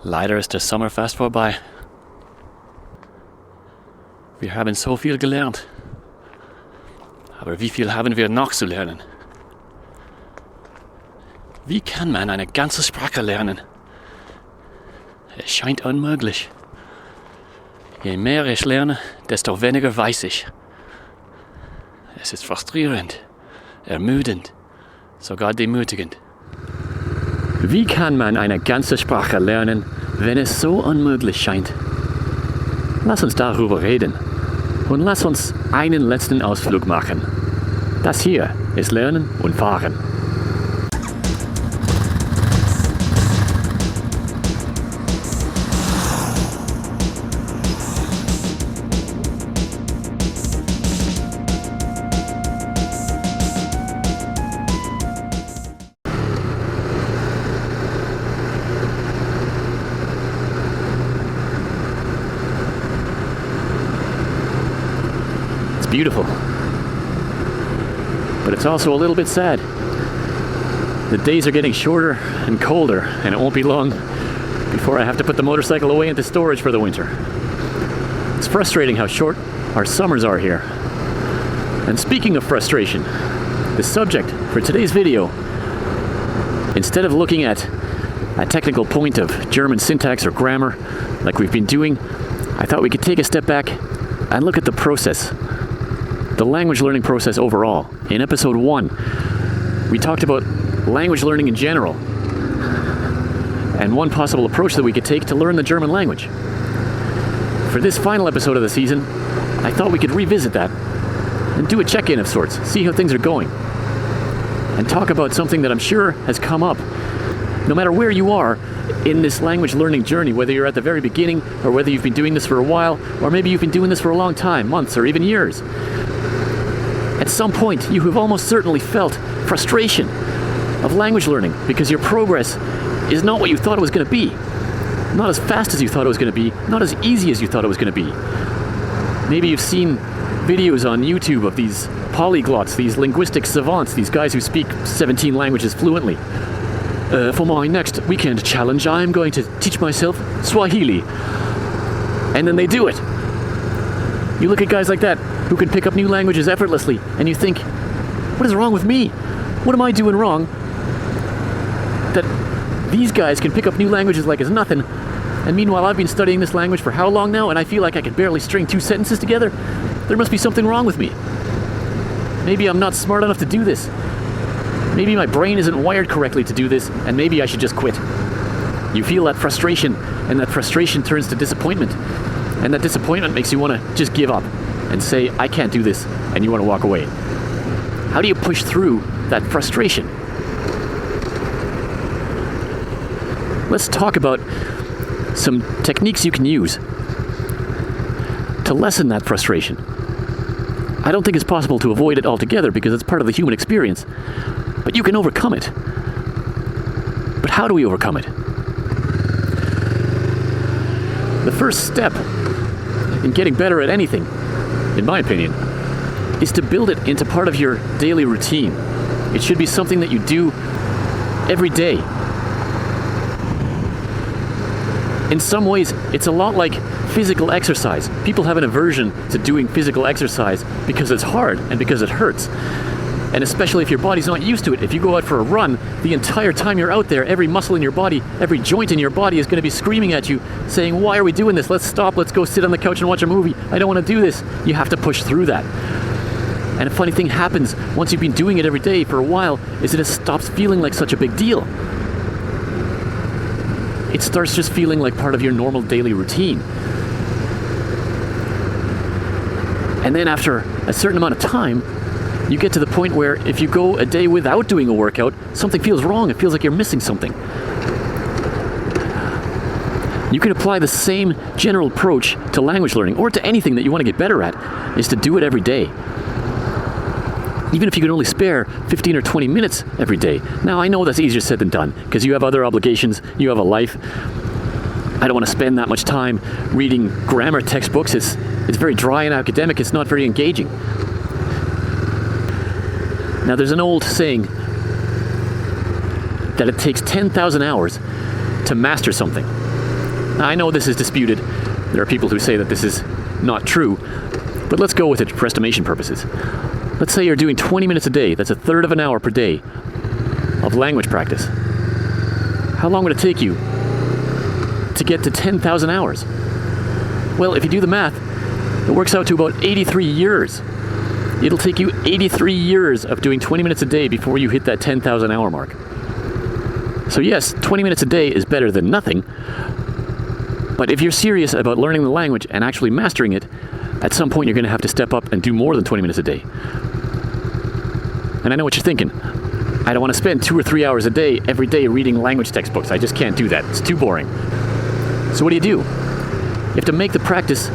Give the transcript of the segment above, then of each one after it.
Leider ist der Sommer fast vorbei. Wir haben so viel gelernt. Aber wie viel haben wir noch zu lernen? Wie kann man eine ganze Sprache lernen? Es scheint unmöglich. Je mehr ich lerne, desto weniger weiß ich. Es ist frustrierend, ermüdend, sogar demütigend. Wie kann man eine ganze Sprache lernen, wenn es so unmöglich scheint? Lass uns darüber reden und lass uns einen letzten Ausflug machen. Das hier ist Lernen und Fahren. Beautiful, but it's also a little bit sad. The days are getting shorter and colder, and it won't be long before I have to put the motorcycle away into storage for the winter. It's frustrating how short our summers are here. And speaking of frustration, the subject for today's video, instead of looking at a technical point of German syntax or grammar like we've been doing, I thought we could take a step back and look at the process. The language learning process overall. In episode 1, we talked about language learning in general and one possible approach that we could take to learn the German language. For this final episode of the season, I thought we could revisit that and do a check-in of sorts, see how things are going, and talk about something that I'm sure has come up no matter where you are in this language learning journey, whether you're at the very beginning or whether you've been doing this for a while, or maybe you've been doing this for a long time, months or even years. At some point, you have almost certainly felt frustration of language learning because your progress is not what you thought it was going to be. Not as fast as you thought it was going to be, not as easy as you thought it was going to be. Maybe you've seen videos on YouTube of these polyglots, these linguistic savants, these guys who speak 17 languages fluently. For my next weekend challenge, I'm going to teach myself Swahili. And then they do it. You look at guys like that who can pick up new languages effortlessly, and you think, what is wrong with me? What am I doing wrong that these guys can pick up new languages like it's nothing, and meanwhile I've been studying this language for how long now, and I feel like I can barely string 2 sentences together? There must be something wrong with me. Maybe I'm not smart enough to do this. Maybe my brain isn't wired correctly to do this, and maybe I should just quit. You feel that frustration, and that frustration turns to disappointment. And that disappointment makes you want to just give up and say, I can't do this, and you want to walk away. How do you push through that frustration? Let's talk about some techniques you can use to lessen that frustration. I don't think it's possible to avoid it altogether because it's part of the human experience, but you can overcome it. But how do we overcome it? The first step in getting better at anything, in my opinion, is to build it into part of your daily routine. It should be something that you do every day. In some ways, it's a lot like physical exercise. People have an aversion to doing physical exercise because it's hard and because it hurts. And especially if your body's not used to it. If you go out for a run, the entire time you're out there, every muscle in your body, every joint in your body is going to be screaming at you, saying, why are we doing this? Let's stop. Let's go sit on the couch and watch a movie. I don't want to do this. You have to push through that. And a funny thing happens once you've been doing it every day for a while is that it stops feeling like such a big deal. It starts just feeling like part of your normal daily routine. And then after a certain amount of time, you get to the point where if you go a day without doing a workout, something feels wrong. It feels like you're missing something. You can apply the same general approach to language learning or to anything that you want to get better at, is to do it every day. Even if you can only spare 15 or 20 minutes every day. Now, I know that's easier said than done because you have other obligations, you have a life. I don't want to spend that much time reading grammar textbooks. It's very dry and academic. It's not very engaging. Now, there's an old saying that it takes 10,000 hours to master something. Now, I know this is disputed. There are people who say that this is not true, but let's go with it for estimation purposes. Let's say you're doing 20 minutes a day. That's a third of an hour per day of language practice. How long would it take you to get to 10,000 hours? Well, if you do the math, it works out to about 83 years. It'll take you 83 years of doing 20 minutes a day before you hit that 10,000 hour mark. So yes, 20 minutes a day is better than nothing, but if you're serious about learning the language and actually mastering it, at some point you're going to have to step up and do more than 20 minutes a day. And I know what you're thinking. I don't want to spend 2 or 3 hours a day every day reading language textbooks. I just can't do that. It's too boring. So what do? You have to make the practice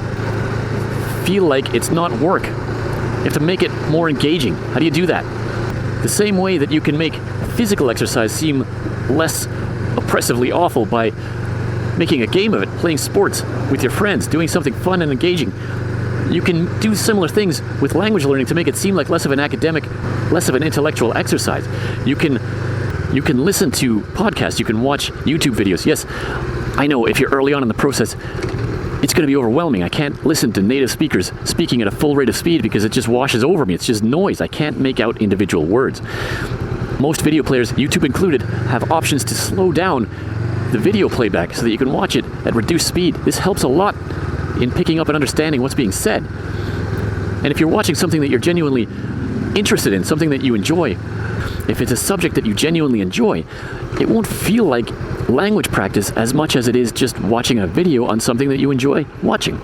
feel like it's not work. You have to make it more engaging. How do you do that? The same way that you can make physical exercise seem less oppressively awful by making a game of it, playing sports with your friends, doing something fun and engaging. You can do similar things with language learning to make it seem like less of an academic, less of an intellectual exercise. You can listen to podcasts, you can watch YouTube videos. Yes, I know if you're early on in the process, it's going to be overwhelming. I can't listen to native speakers speaking at a full rate of speed because it just washes over me. It's just noise. I can't make out individual words. Most video players, YouTube included, have options to slow down the video playback so that you can watch it at reduced speed. This helps a lot in picking up and understanding what's being said. And if you're watching something that you're genuinely interested in, something that you enjoy, if it's a subject that you genuinely enjoy, it won't feel like language practice as much as it is just watching a video on something that you enjoy watching.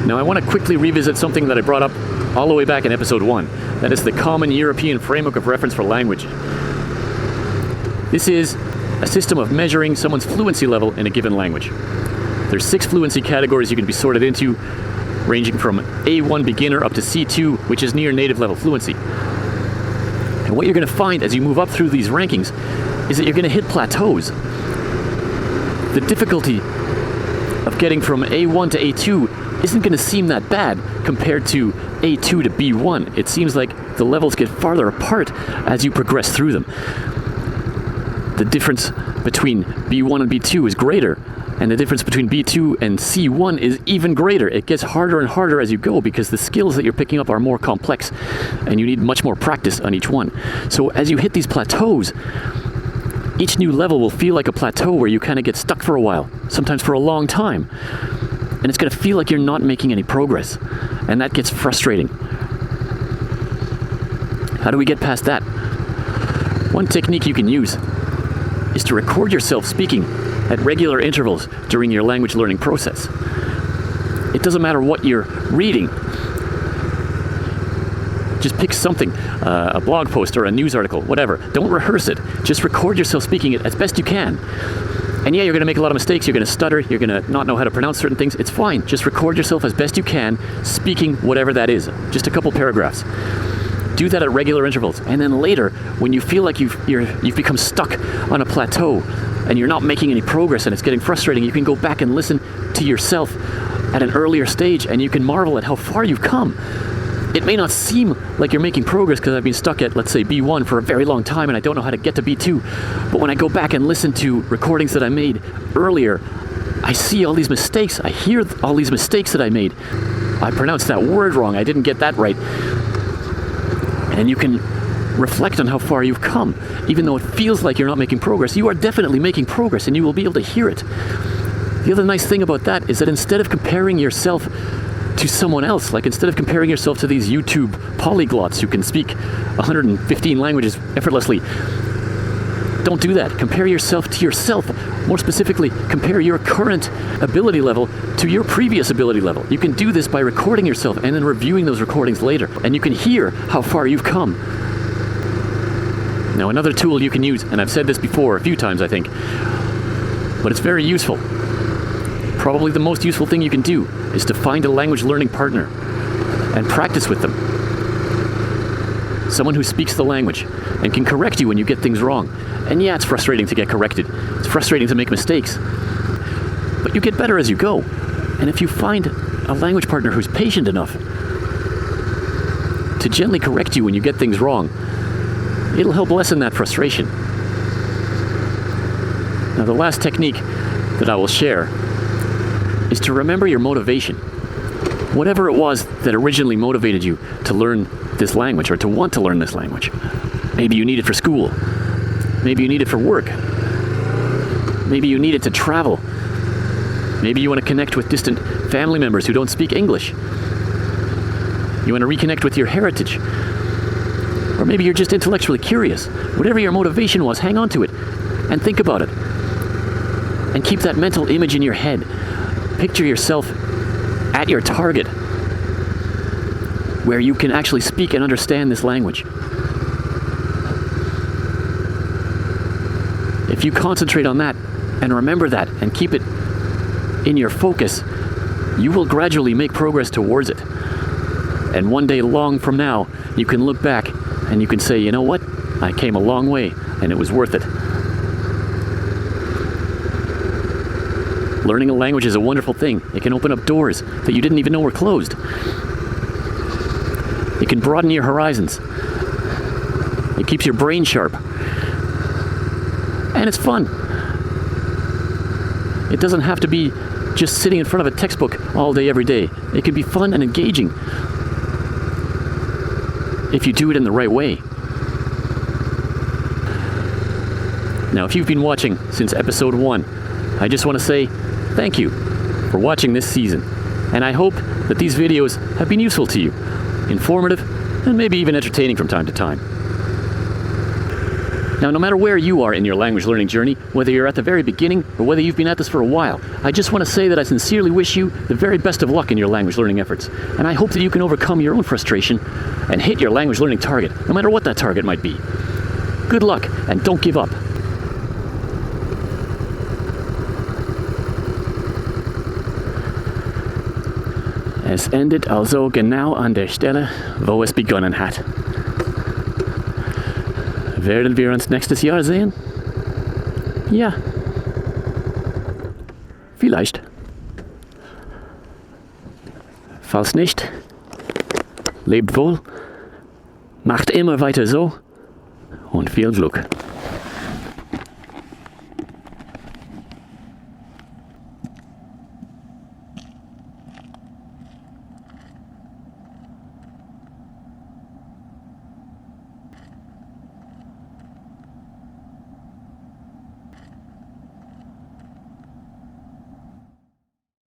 Now I want to quickly revisit something that I brought up all the way back in episode 1. That is the Common European Framework of Reference for Language. This is a system of measuring someone's fluency level in a given language. There's 6 fluency categories you can be sorted into, ranging from A1 beginner up to C2, which is near native level fluency. And what you're going to find as you move up through these rankings is that you're going to hit plateaus. The difficulty of getting from A1 to A2 isn't going to seem that bad compared to A2 to B1. It seems like the levels get farther apart as you progress through them. The difference between B1 and B2 is greater, and the difference between B2 and C1 is even greater. It gets harder and harder as you go because the skills that you're picking up are more complex, and you need much more practice on each one. So as you hit these plateaus, each new level will feel like a plateau where you kind of get stuck for a while, sometimes for a long time. And it's going to feel like you're not making any progress, and that gets frustrating. How do we get past that? One technique you can use is to record yourself speaking at regular intervals during your language learning process. It doesn't matter what you're reading. Just pick something, a blog post or a news article, whatever. Don't rehearse it. Just record yourself speaking it as best you can. And yeah, you're going to make a lot of mistakes. You're going to stutter. You're going to not know how to pronounce certain things. It's fine. Just record yourself as best you can, speaking whatever that is. Just a couple paragraphs. Do that at regular intervals. And then later, when you feel like you've become stuck on a plateau and you're not making any progress and it's getting frustrating, you can go back and listen to yourself at an earlier stage and you can marvel at how far you've come. It may not seem like you're making progress because I've been stuck at, let's say, B1 for a very long time and I don't know how to get to B2. But when I go back and listen to recordings that I made earlier, I see all these mistakes. I hear all these mistakes that I made. I pronounced that word wrong. I didn't get that right. And you can reflect on how far you've come. Even though it feels like you're not making progress, you are definitely making progress and you will be able to hear it. The other nice thing about that is that instead of comparing yourself to someone else, like instead of comparing yourself to these YouTube polyglots who can speak 115 languages effortlessly, don't do that. Compare yourself to yourself. More specifically, compare your current ability level to your previous ability level. You can do this by recording yourself and then reviewing those recordings later. And you can hear how far you've come. Now, another tool you can use, and I've said this before a few times, I think, but it's very useful. Probably the most useful thing you can do is to find a language learning partner and practice with them. Someone who speaks the language and can correct you when you get things wrong. And yeah, it's frustrating to get corrected. It's frustrating to make mistakes. But you get better as you go. And if you find a language partner who's patient enough to gently correct you when you get things wrong, it'll help lessen that frustration. Now, the last technique that I will share is to remember your motivation. Whatever it was that originally motivated you to learn this language or to want to learn this language. Maybe you need it for school. Maybe you need it for work. Maybe you need it to travel. Maybe you want to connect with distant family members who don't speak English. You want to reconnect with your heritage. Or maybe you're just intellectually curious. Whatever your motivation was, hang on to it and think about it. And keep that mental image in your head. Picture yourself at your target, where you can actually speak and understand this language. If you concentrate on that and remember that and keep it in your focus, you will gradually make progress towards it. And one day long from now, you can look back and you can say, you know what? I came a long way and it was worth it. Learning a language is a wonderful thing. It can open up doors that you didn't even know were closed. It can broaden your horizons. It keeps your brain sharp. And it's fun. It doesn't have to be just sitting in front of a textbook all day, every day. It can be fun and engaging if you do it in the right way. Now, if you've been watching since episode 1, I just want to say thank you for watching this season. And I hope that these videos have been useful to you, informative, and maybe even entertaining from time to time. Now, no matter where you are in your language learning journey, whether you're at the very beginning or whether you've been at this for a while, I just want to say that I sincerely wish you the very best of luck in your language learning efforts. And I hope that you can overcome your own frustration and hit your language learning target, no matter what that target might be. Good luck, and don't give up. Es endet also genau an der Stelle, wo es begonnen hat. Werden wir uns nächstes Jahr sehen? Ja. Vielleicht. Falls nicht, lebt wohl, macht immer weiter so und viel Glück.